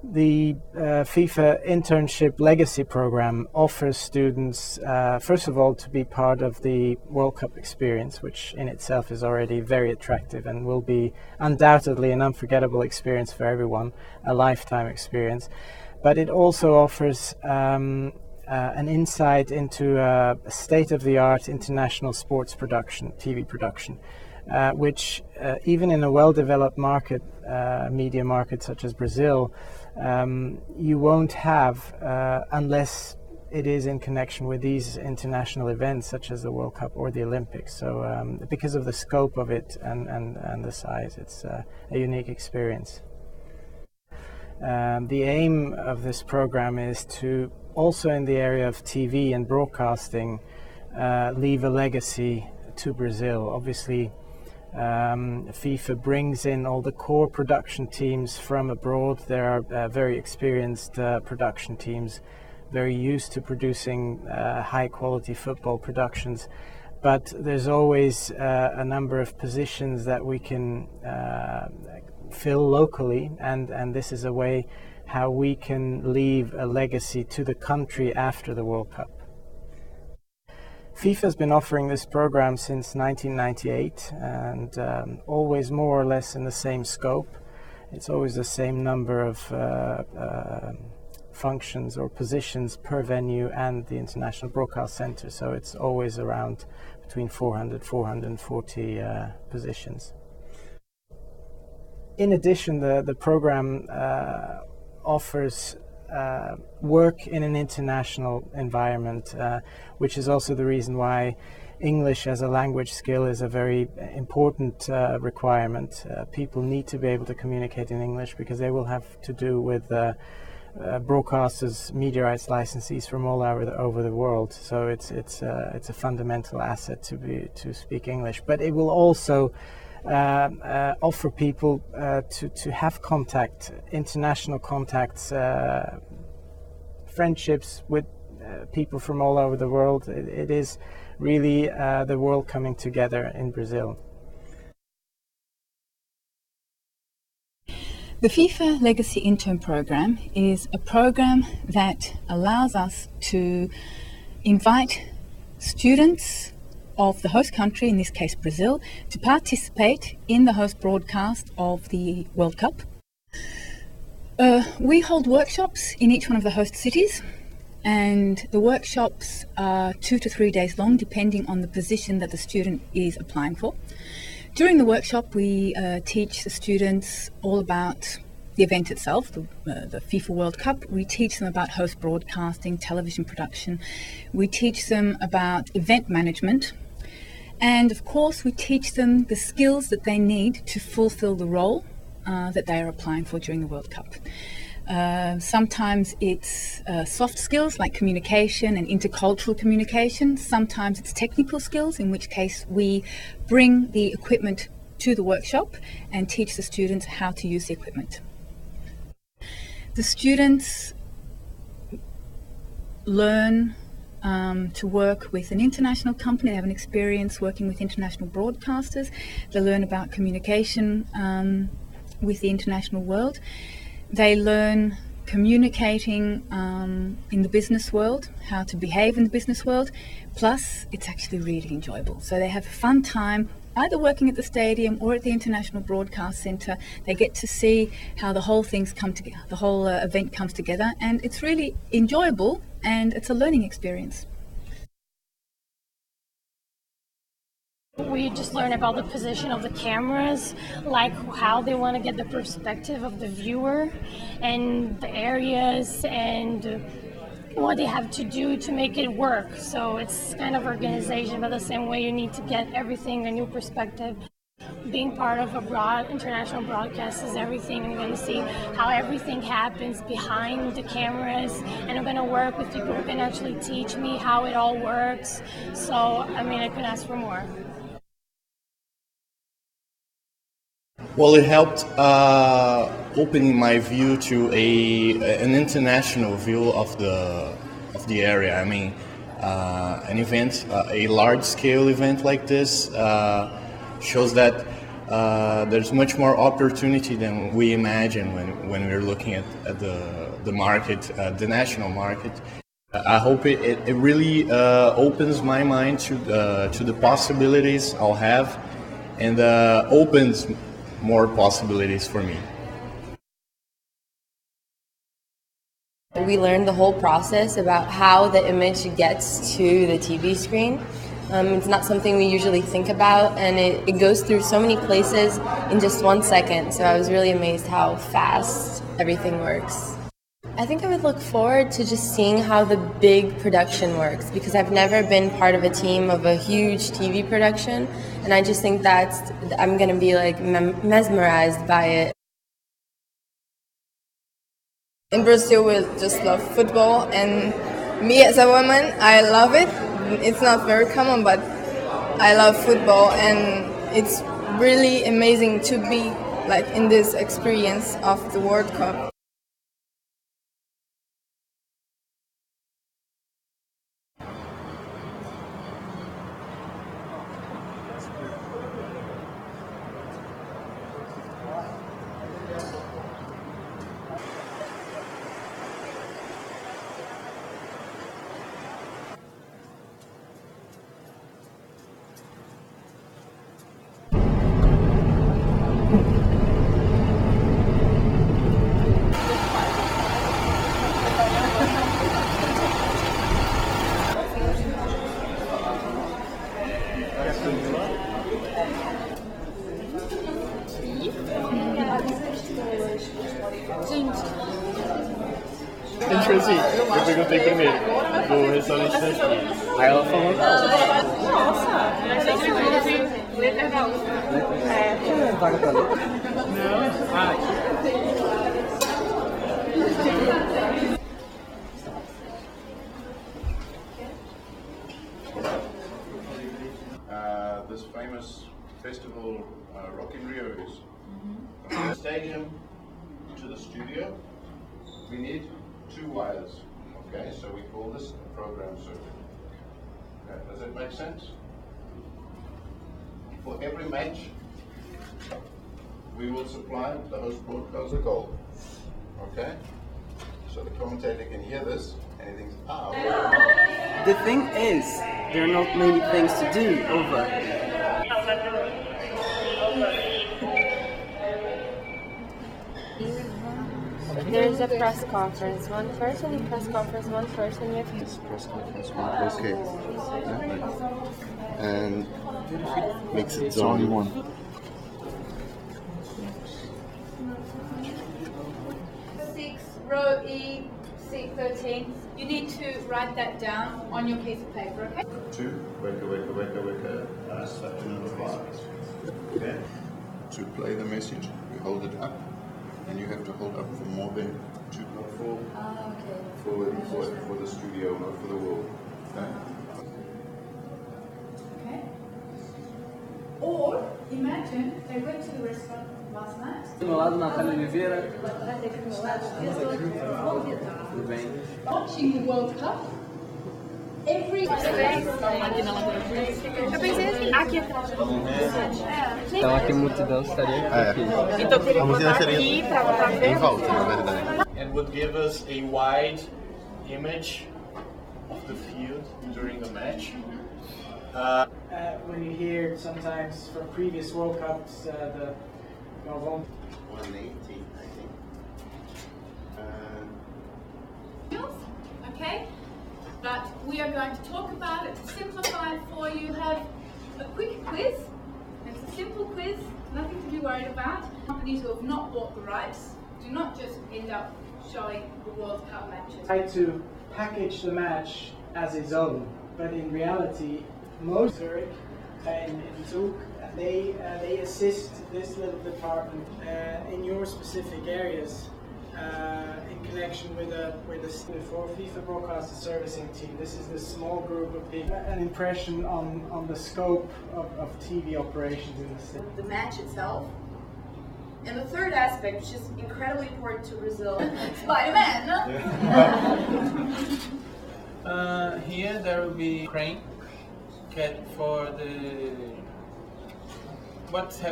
The FIFA Internship Legacy Program offers students, first of all, to be part of the World Cup experience, which in itself is already very attractive and will be undoubtedly an unforgettable experience for everyone, a lifetime experience. But it also offers an insight into a state-of-the-art international sports production, TV production, which even in a well-developed market, media market such as Brazil, you won't have unless it is in connection with these international events such as the World Cup or the Olympics. So because of the scope of it and the size, it's a unique experience. The aim of this program is to also in the area of TV and broadcasting leave a legacy to Brazil. Obviously, FIFA brings in all the core production teams from abroad. There are very experienced production teams, very used to producing high quality football productions. But there's always a number of positions that we can fill locally, and this is a way how we can leave a legacy to the country after the World Cup. FIFA has been offering this program since 1998 and always more or less in the same scope. It's always the same number of functions or positions per venue and the International Broadcast Center, so it's always around between 440 positions. In addition, the program offers work in an international environment, which is also the reason why English as a language skill is a very important requirement. People need to be able to communicate in English because they will have to do with broadcasters, media rights licensees from all over the world. So it's a fundamental asset to speak English. But it will also offer people to have contact, international contacts, friendships with people from all over the world. It is really the world coming together in Brazil. The FIFA Legacy Intern Program is a program that allows us to invite students of the host country, in this case Brazil, to participate in the host broadcast of the World Cup. We hold workshops in each one of the host cities, and the workshops are 2 to 3 days long depending on the position that the student is applying for. During the workshop we teach the students all about the event itself, the FIFA World Cup. We teach them about host broadcasting, television production. We teach them about event management. And of course, we teach them the skills that they need to fulfill the role that they are applying for during the World Cup. Sometimes it's soft skills like communication and intercultural communication. Sometimes it's technical skills, in which case we bring the equipment to the workshop and teach the students how to use the equipment. The students learn to work with an international company. They have an experience working with international broadcasters. They learn about communication with the international world. They learn communicating in the business world, how to behave in the business world. Plus, it's actually really enjoyable. So they have a fun time either working at the stadium or at the International Broadcast Center. They get to see how the whole things come together, the whole event comes together, and it's really enjoyable and it's a learning experience. We just learn about the position of the cameras, like how they want to get the perspective of the viewer and the areas and what they have to do to make it work. So it's kind of organization, but the same way you need to get everything, a new perspective. Being part of a international broadcast is everything. I'm going to see how everything happens behind the cameras, and I'm going to work with people who can actually teach me how it all works. So, I mean, I couldn't ask for more. Well, it helped opening my view to an international view of the area. I mean, an event, a large-scale event like this, shows that there's much more opportunity than we imagine when we're looking at the market, the national market. I hope it really opens my mind to the possibilities I'll have, and opens more possibilities for me. We learned the whole process about how the image gets to the TV screen. It's not something we usually think about, and it goes through so many places in just 1 second, so I was really amazed how fast everything works. I think I would look forward to just seeing how the big production works, because I've never been part of a team of a huge TV production, and I just think that I'm going to be like mesmerized by it. In Brazil, we just love football, and me as a woman, I love it. It's not very common, but I love football, and it's really amazing to be like in this experience of the World Cup. Tipo assim, eu perguntei primeiro do restaurante daqui. Aí ela falou, nossa, this famous festival, Rock in Rio is from the stadium to the studio. We need 2 wires. Okay, so we call this a program circuit. Okay, does it make sense? For every match, we will supply the host broadcaster a goal. Okay, so the commentator can hear this and he thinks, ah. The thing is, there are not many things to do over. There's a press conference, one person, press conference, one person, you have to... Press conference, okay. And makes its only one. Row E, C13. You need to write that down on your piece of paper, okay? 2, weka, okay? To play the message, we hold it up, and you have to hold up for more than 2, not for the studio, not for the wall. Okay? Okay. Or imagine they went to the restaurant last night. Do meu lado, Natália Oliveira. Tudo bem. Watching the World Cup. Every Então aqui multidão estaria aqui. Então teria que botar aqui para botar em volta, na verdade. And would give us a wide image of the field during the match. When you hear sometimes from previous World Cups, the 180, I think. okay? But we are going to talk about it, to simplify it for you. Have a quick quiz. It's a simple quiz, nothing to be worried about. Companies who have not bought the rights do not just end up showing the World Cup matches. try to package the match as its own, but in reality, most Zurich in Zug, they assist this little department in your specific areas in connection with the for FIFA Broadcaster Servicing Team. This is the small group of people. An impression on the scope of TV operations in the city. The match itself. And the third aspect, which is incredibly important to Brazil, Spider-Man! Here there will be crane for the what's happening.